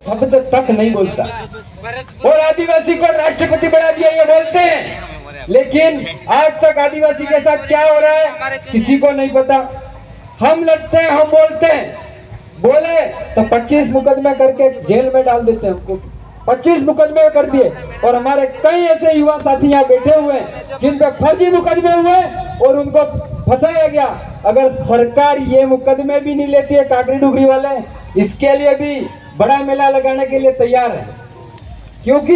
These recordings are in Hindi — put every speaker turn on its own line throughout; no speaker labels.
शब्द तक नहीं बोलता, और आदिवासी को राष्ट्रपति बना दिया ये बोलते हैं, लेकिन आज तक आदिवासी के साथ क्या हो रहा है किसी को नहीं पता। हम लड़ते हैं, हम बोलते हैं, बोले तो 25 मुकदमे करके जेल में डाल देते हैं हमको। 25 मुकदमे कर दिए, और हमारे कई ऐसे युवा साथी यहाँ बैठे हुए हैं जिन पे फर्जी मुकदमे हुए और उनको फंसाया गया। अगर सरकार ये मुकदमे भी नहीं लेती है काकरी डुगरी वाले, इसके लिए भी बड़ा मेला लगाने के लिए तैयार है, क्योंकि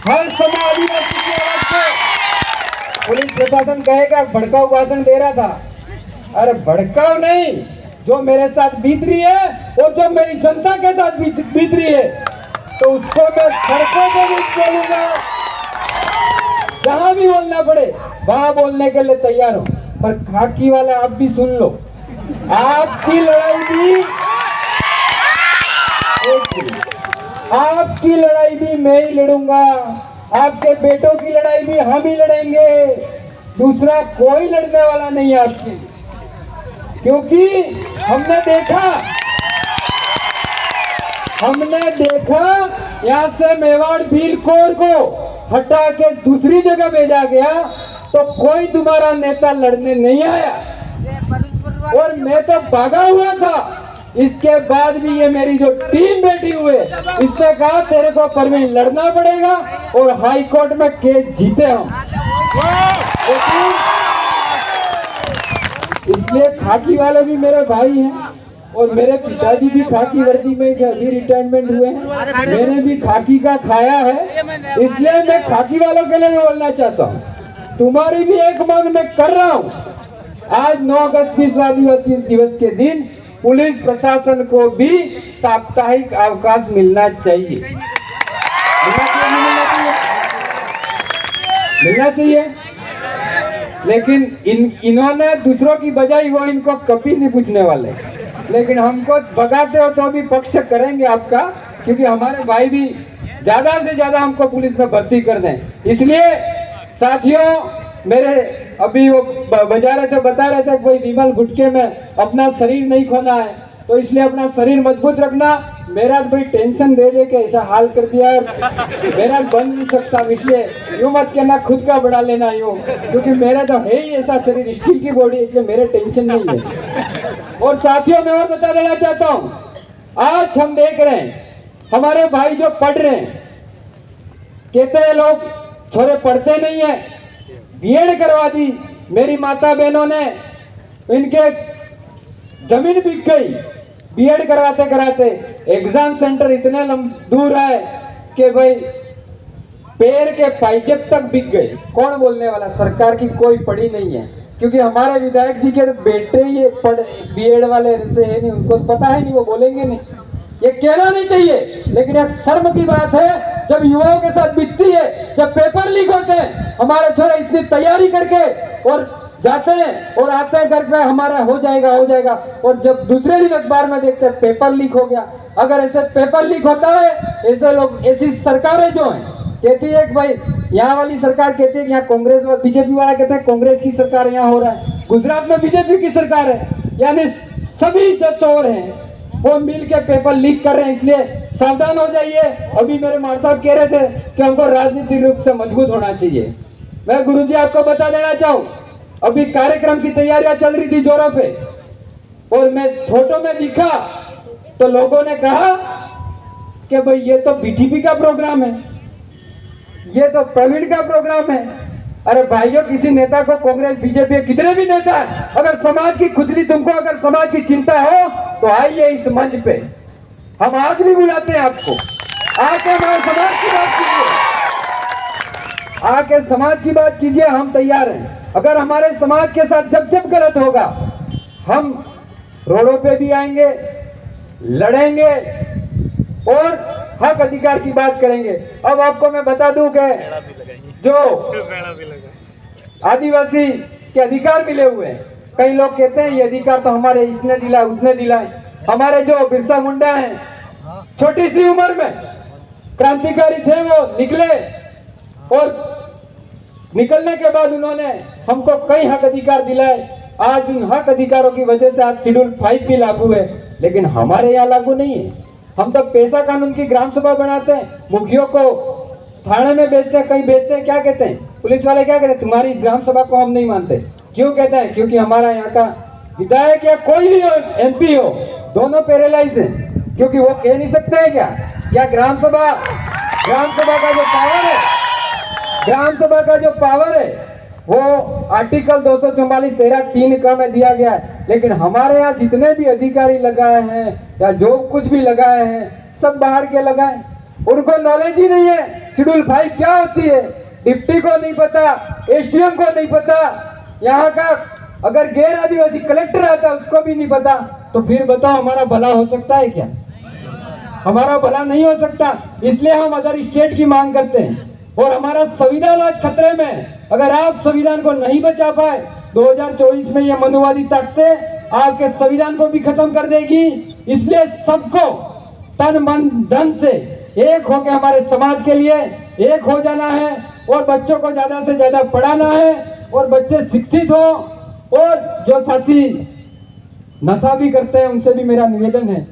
हर समय आदिवासी की आवाज से पुलिस प्रशासन कहेगा भड़काऊ भाषण दे रहा था। अरे भड़काऊ नहीं, जो मेरे साथ बीत रही है और जो मेरी जनता के साथ बीत रही है, तो उसको मैं सड़कों पे भी बोलूंगा, जहां भी बोलना पड़े वहां बोलने के लिए तैयार हूं। पर खाकी वाला आप भी सुन लो, आपकी लड़ाई भी मैं ही लड़ूंगा, आपके बेटों की लड़ाई भी हम ही लड़ेंगे, दूसरा कोई लड़ने वाला नहीं है आपकी। क्योंकि हमने देखा यहाँ से मेवाड़ भील कोर को हटा के दूसरी जगह भेजा गया तो कोई तुम्हारा नेता लड़ने नहीं आया, और मैं तो भागा हुआ था। इसके बाद भी ये मेरी जो टीम बैठी हुई है, इसने कहा तेरे को परवीन लड़ना पड़ेगा, और हाई कोर्ट में केस जीते हम। इसलिए खाकी वाले भी मेरे भाई हैं, और मेरे पिताजी भी खाकी वर्दी में अभी रिटायरमेंट हुए हैं, मैंने भी खाकी का खाया है, इसलिए मैं खाकी वालों के लिए बोलना चाहता हूँ। तुम्हारी भी एक मांग मैं कर रहा हूँ, आज 9 अगस्त विश्व आदिवासी दिवस के दिन पुलिस प्रशासन को भी साप्ताहिक अवकाश मिलना चाहिए, मिलना चाहिए। लेकिन इन्होंने दूसरों की बजाय वो इनको कभी नहीं पूछने वाले, लेकिन हमको भगाते हो तो भी पक्ष करेंगे आपका, क्योंकि हमारे भाई भी ज्यादा से ज्यादा हमको पुलिस में भर्ती कर दें। इसलिए साथियों, मेरे अभी वो बजा रहे थे, बता रहे थे कोई विमल गुटके में अपना शरीर नहीं खोना है, तो इसलिए अपना शरीर मजबूत रखना। मेरा भाई टेंशन दे दे के ऐसा हाल कर दिया, मेरा बन नहीं सकता, इसलिए यूं मत कहना खुद का बढ़ा लेना यूं, क्योंकि मेरा तो है ही ऐसा शरीर, स्टील की बॉडी, इसलिए मेरे टेंशन नहीं है। और साथियों, मैं और बता देना चाहता हूँ, आज हम देख रहे हैं हमारे भाई जो पढ़ रहे हैं, कहते हैं लोग छोरे पढ़ते नहीं है, बीएड करवा दी, मेरी माता बहनों ने इनके जमीन बिक गई बीएड करवाते कराते। एग्जाम सेंटर इतने दूर है कि भाई पैर के पाइजेब तक बिक गए। कौन बोलने वाला? सरकार की कोई पड़ी नहीं है, क्योंकि हमारे विधायक जी के बेटे ये बीएड वाले से है नहीं, उनको पता है नहीं, वो बोलेंगे नहीं, ये कहना नहीं चाहिए। लेकिन एक शर्म की बात है जब युवाओं के साथ बीतती है, जब पेपर लीक होते हैं, हमारे छोरे इतनी तैयारी करके और जाते हैं और आते हैं घर पे हमारा हो जाएगा, और जब दूसरे दिन अखबार में देखते हैं पेपर लीक हो गया। अगर ऐसे पेपर लीक होता है, ऐसे लोग, ऐसी सरकारें जो हैं कहती है कि भाई यहाँ वाली सरकार कहती है कि यहाँ कांग्रेस और बीजेपी वाला कहते हैं कांग्रेस की सरकार यहाँ हो रहा है, गुजरात में बीजेपी की सरकार है, यानी सभी जो चोर हैं वो मिल के पेपर लीक कर रहे हैं। इसलिए सावधान हो जाइए। अभी मेरे मार साहब कह रहे थे कि हमको राजनीतिक रूप से मजबूत होना चाहिए। मैं गुरुजी आपको बता देना चाहूँ, अभी कार्यक्रम की तैयारियां चल रही थी जोरों पे, और मैं फोटो में दिखा तो लोगों ने कहा कि भाई ये तो बीटीपी का प्रोग्राम है, ये तो प्रवीण का प्रोग्राम है। अरे भाइयों, किसी नेता को कांग्रेस बीजेपी कितने भी नेता है, अगर समाज की खुजली, तुमको अगर समाज की चिंता हो तो आइए इस मंच पे, हम आज भी बुलाते हैं आपको, आके हमारे समाज की बात कीजिए, आके समाज की बात कीजिए, हम तैयार हैं। अगर हमारे समाज के साथ जब जब गलत होगा, हम रोडों पे भी आएंगे, लड़ेंगे और हक अधिकार की बात करेंगे। अब आपको मैं बता दूं कि जो आदिवासी के अधिकार मिले हुए हैं, कई लोग कहते हैं ये अधिकार तो हमारे इसने दिला उसने दिला है। हमारे जो बिरसा मुंडा हैं, छोटी सी उम्र में क्रांतिकारी थे, वो निकले और निकलने के बाद उन्होंने हमको कई हक अधिकार दिलाए। आज उन हक अधिकारों की वजह से आज शेड्यूल 5 भी लागू है, लेकिन हमारे यहाँ लागू नहीं है। हम तो पैसा कानून की ग्राम सभा बनाते हैं, मुखियों को थाने में भेजते हैं, कहीं भेजते हैं, क्या कहते हैं पुलिस वाले, क्या कहते हैं तुम्हारी ग्राम सभा को हम नहीं मानते। क्यों कहते हैं? क्योंकि हमारा यहाँ का विधायक या कोई भी हो, MP हो, दोनों पैरालाइज हैं। क्योंकि वो कह नहीं सकते हैं क्या ग्राम सभा का जो पावर है, ग्राम सभा का जो पावर है वो आर्टिकल 244 13(3) का में दिया गया है। लेकिन हमारे यहाँ जितने भी अधिकारी लगाए हैं या जो कुछ भी लगाए हैं सब बाहर के लगाए, उनको नॉलेज ही नहीं है शेड्यूल 5 क्या होती है। डिप्टी को नहीं पता, SDM को नहीं पता, यहाँ का अगर गैर आदिवासी कलेक्टर आता उसको भी नहीं पता। तो फिर बताओ हमारा भला हो सकता है क्या? हमारा भला नहीं हो सकता। इसलिए हम अदर स्टेट की मांग करते हैं और हमारा संविधान आज खतरे में। अगर आप संविधान को नहीं बचा पाए, 2024 में ये मनुवादी ताकतें आपके संविधान को भी खत्म कर देगी। इसलिए सबको तन मन धन से एक होकर हमारे समाज के लिए एक हो जाना है और बच्चों को ज्यादा से ज्यादा पढ़ाना है और बच्चे शिक्षित हो। और जो साथी नशा भी करते हैं उनसे भी मेरा निवेदन है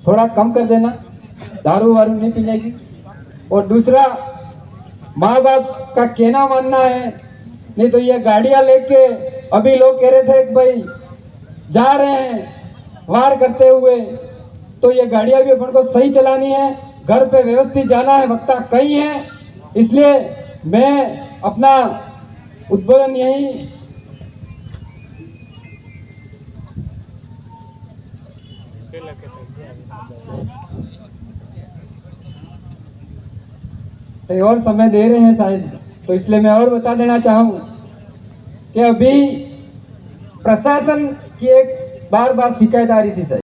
थोड़ा कम कर देना, दारू वारू नहीं पीने की। और दूसरा, माँ बाप का कहना मानना है, नहीं तो ये गाड़ियां लेके अभी लोग कह रहे थे कि भाई जा रहे हैं वार करते हुए, तो ये गाड़ियां भी अपन को सही चलानी है, घर पे व्यवस्थित जाना है, वक्ता कई है। इसलिए मैं अपना उद्बोधन यही और समय दे रहे हैं शायद, तो इसलिए मैं और बता देना चाहूँ कि अभी प्रशासन की एक बार शिकायत आ रही थी सर।